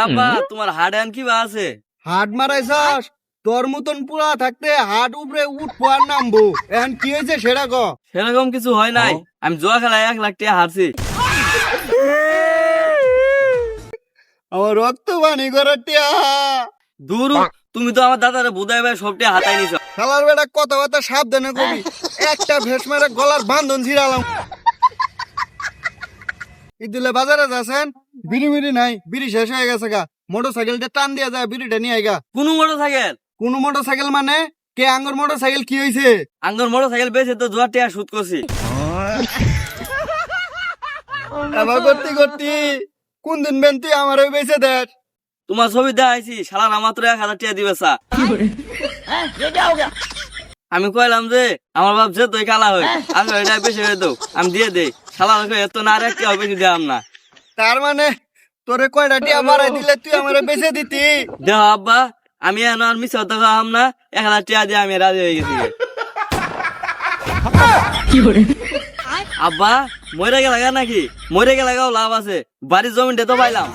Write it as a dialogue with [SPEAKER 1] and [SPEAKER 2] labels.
[SPEAKER 1] আব্বা তোমার হাড় আন কি বা আছে?
[SPEAKER 2] হাট মারাইছস? তোর মতন পুরা থাকতে হাট উপরে উঠবো আর নামবো, এখন কি হয়েছে সেটা ক।
[SPEAKER 1] সেরকম কিছু হয় নাই, আমি জুয়া খেলায় 1 লাখ টাকা হারছি।
[SPEAKER 2] আমার রক্ত পানি করার টিয়া।
[SPEAKER 1] দূর, তুমি তো আমার দাদারে বুঝাই ভাই সব টাকা হাতাই নিছ।
[SPEAKER 2] শালার বেটা কথাবার্তা সাবধানে কবি, একটা ভেস মেরে গলার বান্ধন ছিড়ালাম। ইদুলে বাজারে যাচ্ছেন, বিড়ি মিড়ি নাই, বিড়ি শেষ হয়ে গেছে গা। মোটর সাইকেলটা টান দিয়া যায়, বিড়িটা নিয়ে আইগা।
[SPEAKER 1] কোন মোটর সাইকেল?
[SPEAKER 2] কোন মোটর সাইকেল মানে? কে আঙ্গর মোটর সাইকেল কি হয়েছে?
[SPEAKER 1] আঙ্গর মোটর সাইকেল বেচে তো জুয়া টাকা সুদ করছি।
[SPEAKER 2] এবার করতে করতে কোন দিন বেন তুই আমার ওই বেঁচে দেখ।
[SPEAKER 1] তোমার ছবি দেখাইছি, শালার আমার তো 1,000 টাকা দিবে চা। আমি কইলাম যে আমার বাপ যে তুই কালা হই, আমি এটা বেশি হয়ে দাও, আমি দিয়ে দেই। শালা এত না রাখতে হবে, বেশি দিলাম না।
[SPEAKER 2] তার মানে তোরে কয়টা টিয়া বাড়াই দিলে তুই আমার বেঁচে দিতি?
[SPEAKER 1] দেহ আব্বা, আমি এখন আর মিস হতে পারলাম না, 1,000 টাকা দিয়ে আমি রাজি হয়ে গেছি। আব্বা মরে গেলে নাকি? মরে গেলে লাভ আছে, বাড়ির জমিনটা তো পাইলাম।